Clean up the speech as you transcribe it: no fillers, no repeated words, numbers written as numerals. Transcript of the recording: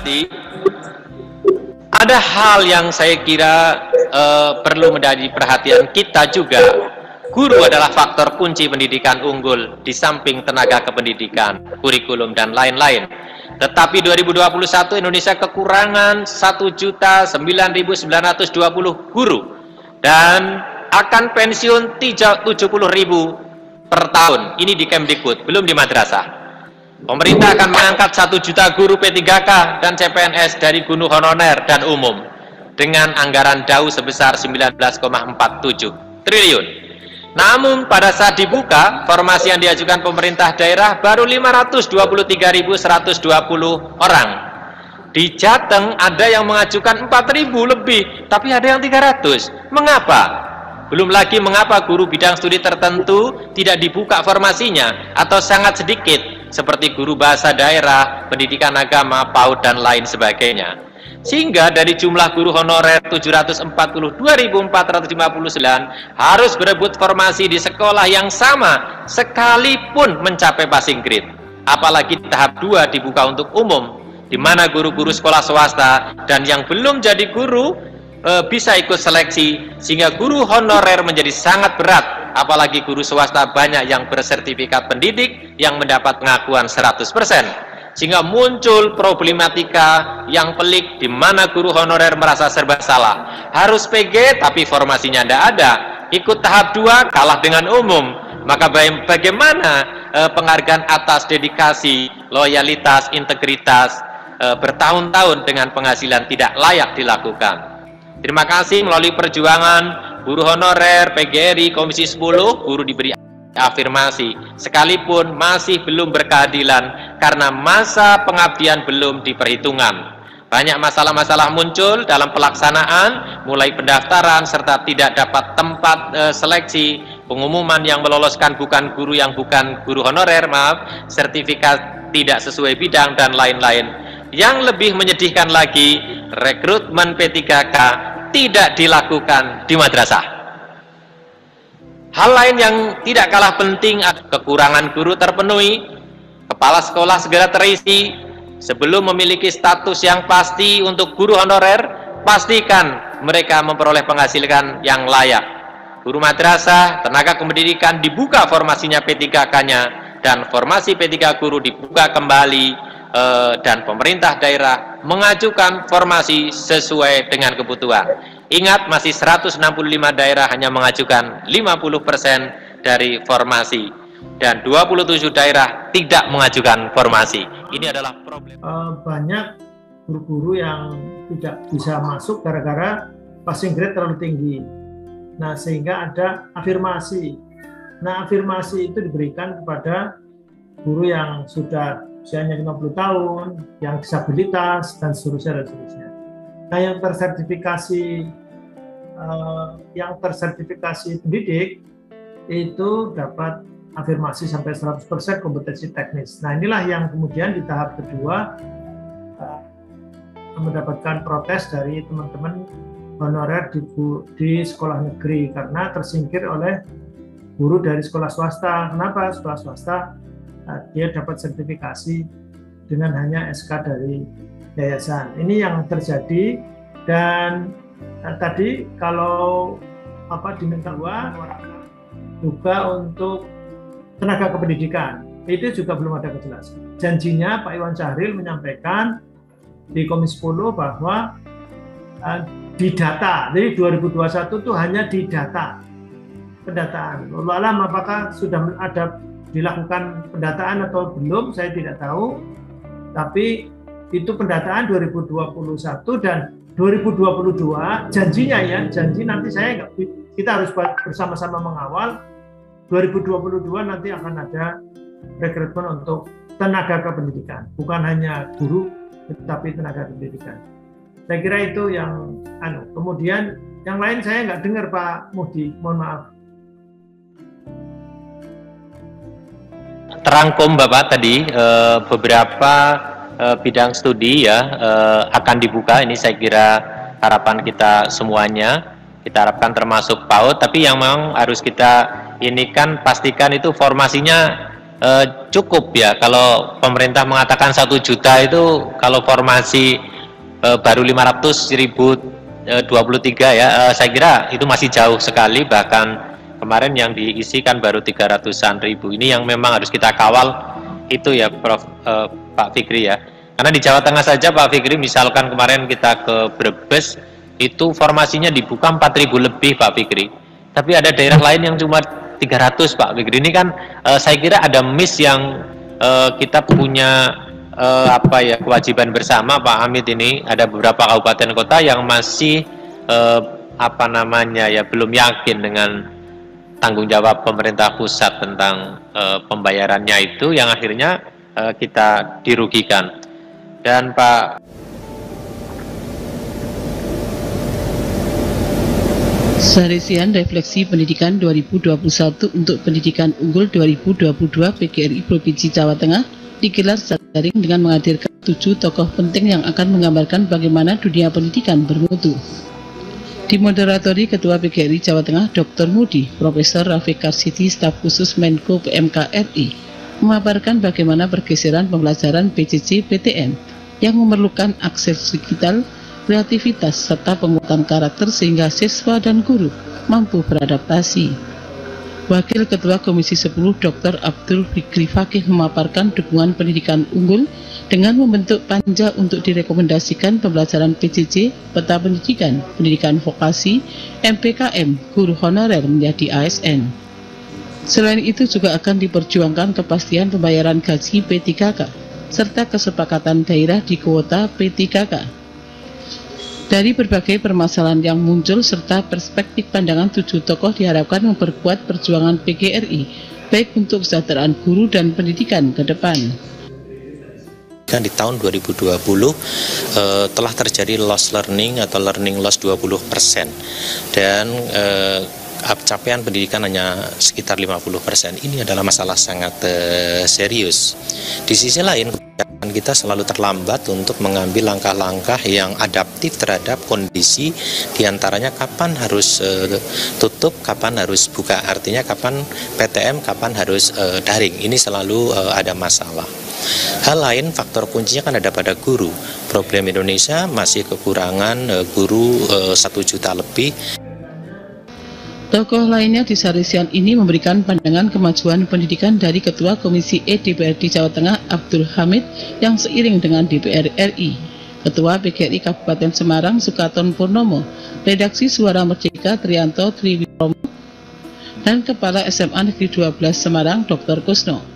hormati, ada hal yang saya kira perlu menjadi perhatian kita juga. Guru adalah faktor kunci pendidikan unggul di samping tenaga kependidikan, kurikulum, dan lain-lain. Tetapi 2021 Indonesia kekurangan 1.009.920 guru dan akan pensiun 70.000 per tahun. Ini di Kemdikbud, belum di madrasah. Pemerintah akan mengangkat 1 juta guru P3K dan CPNS dari guru honorer dan umum dengan anggaran DAU sebesar 19,47 triliun. Namun pada saat dibuka, formasi yang diajukan pemerintah daerah baru 523.120 orang. Di Jateng ada yang mengajukan 4.000 lebih, tapi ada yang 300. Mengapa? Belum lagi mengapa guru bidang studi tertentu tidak dibuka formasinya atau sangat sedikit, seperti guru bahasa daerah, pendidikan agama, PAUD, dan lain sebagainya. Sehingga dari jumlah guru honorer 742.459 harus berebut formasi di sekolah yang sama sekalipun mencapai passing grade. Apalagi tahap 2 dibuka untuk umum, di mana guru-guru sekolah swasta dan yang belum jadi guru bisa ikut seleksi, sehingga guru honorer menjadi sangat berat. Apalagi guru swasta banyak yang bersertifikat pendidik yang mendapat pengakuan 100%, sehingga muncul problematika yang pelik di mana guru honorer merasa serba salah. Harus PG tapi formasinya tidak ada, ikut tahap 2 kalah dengan umum. Maka bagaimana penghargaan atas dedikasi, loyalitas, integritas bertahun-tahun dengan penghasilan tidak layak dilakukan. Terima kasih melalui perjuangan guru honorer, PGRI, Komisi 10, guru diberi afirmasi, sekalipun masih belum berkeadilan karena masa pengabdian belum diperhitungkan. Banyak masalah-masalah muncul dalam pelaksanaan, mulai pendaftaran serta tidak dapat tempat seleksi, pengumuman yang meloloskan bukan guru yang bukan guru honorer, sertifikat tidak sesuai bidang, dan lain-lain. Yang lebih menyedihkan lagi, rekrutmen P3K tidak dilakukan di madrasah. Hal lain yang tidak kalah penting adalah kekurangan guru terpenuhi, kepala sekolah segera terisi. Sebelum memiliki status yang pasti untuk guru honorer, pastikan mereka memperoleh penghasilan yang layak. Guru madrasah, tenaga kependidikan dibuka formasinya P3K-nya, dan formasi P3 guru dibuka kembali, dan pemerintah daerah mengajukan formasi sesuai dengan kebutuhan. Ingat, masih 165 daerah hanya mengajukan 50% dari formasi, dan 27 daerah tidak mengajukan formasi. Ini adalah problem. Banyak guru-guru yang tidak bisa masuk gara-gara passing grade terlalu tinggi. Nah, sehingga ada afirmasi. Nah, afirmasi itu diberikan kepada guru yang sudah usianya 50 tahun, yang disabilitas, dan seterusnya, dan seterusnya. Nah, yang tersertifikasi pendidik itu dapat afirmasi sampai 100% kompetensi teknis. Nah, inilah yang kemudian di tahap kedua mendapatkan protes dari teman-teman honorer di sekolah negeri karena tersingkir oleh guru dari sekolah swasta. Kenapa? Sekolah swasta dia dapat sertifikasi dengan hanya SK dari yayasan. Ini yang terjadi. Dan tadi kalau diminta juga untuk tenaga kependidikan, itu juga belum ada kejelasan. Janjinya Pak Iwan Syahril menyampaikan di Komisi 10 bahwa di data, jadi 2021 itu hanya di data pendataan. Wallahu alam apakah sudah ada dilakukan pendataan atau belum, saya tidak tahu. Tapi itu pendataan 2021 dan 2022 janjinya ya, janji nanti kita harus bersama-sama mengawal 2022 nanti akan ada rekrutmen untuk tenaga kependidikan, bukan hanya guru tetapi tenaga pendidikan. Saya kira itu yang kemudian yang lain saya nggak dengar Pak Muhdi, mohon maaf. Terangkum Bapak tadi beberapa bidang studi ya akan dibuka. Ini saya kira harapan kita semuanya, kita harapkan termasuk PAUD, tapi yang memang harus kita ini kan pastikan itu formasinya cukup ya. Kalau pemerintah mengatakan 1 juta itu kalau formasi baru 500.023 ya, saya kira itu masih jauh sekali. Bahkan kemarin yang diisikan baru 300-an ribu. Ini yang memang harus kita kawal itu ya, Pak Fikri ya. Karena di Jawa Tengah saja Pak Fikri, misalkan kemarin kita ke Brebes itu formasinya dibuka 4.000 lebih Pak Fikri. Tapi ada daerah lain yang cuma 300 Pak Fikri. Ini kan saya kira ada miss yang kita punya kewajiban bersama Pak Hamid. Ini ada beberapa kabupaten kota yang masih belum yakin dengan tanggung jawab pemerintah pusat tentang pembayarannya itu, yang akhirnya kita dirugikan. Dan Pak Saresian Refleksi Pendidikan 2021 untuk Pendidikan Unggul 2022 PGRI Provinsi Jawa Tengah digelar secara daring dengan menghadirkan 7 tokoh penting yang akan menggambarkan bagaimana dunia pendidikan bermutu. Dimoderatori Ketua PGRI Jawa Tengah Dr. Mudi, Profesor Rafiq Karsidi, Staf Khusus Menko PMK RI, memaparkan bagaimana pergeseran pembelajaran PJJ PTN yang memerlukan akses digital, kreativitas, serta penguatan karakter sehingga siswa dan guru mampu beradaptasi. Wakil Ketua Komisi 10 Dr. Abdul Fikri Fakih memaparkan dukungan pendidikan unggul dengan membentuk panja untuk direkomendasikan pembelajaran PJJ, peta pendidikan, pendidikan vokasi, MPKM, guru honorer menjadi ASN. Selain itu juga akan diperjuangkan kepastian pembayaran gaji P3K, serta kesepakatan daerah di kuota P3K. Dari berbagai permasalahan yang muncul serta perspektif pandangan 7 tokoh diharapkan memperkuat perjuangan PGRI baik untuk kesejahteraan guru dan pendidikan ke depan. Di tahun 2020 telah terjadi loss learning atau learning loss 20%, dan capaian pendidikan hanya sekitar 50%. Ini adalah masalah sangat serius. Di sisi lain, kita selalu terlambat untuk mengambil langkah-langkah yang adaptif terhadap kondisi, diantaranya kapan harus tutup, kapan harus buka, artinya kapan PTM, kapan harus daring. Ini selalu ada masalah. Hal lain, faktor kuncinya kan ada pada guru. Problem Indonesia masih kekurangan guru 1 juta lebih. Tokoh lainnya di Saresian ini memberikan pandangan kemajuan pendidikan dari Ketua Komisi E DPRD Jawa Tengah Abdul Hamid yang seiring dengan DPR RI, Ketua PGRI Kabupaten Semarang Sukaton Purnomo, Redaksi Suara Merdeka Trianto Triwiromo, dan Kepala SMA Negeri 12 Semarang Dr. Kusno.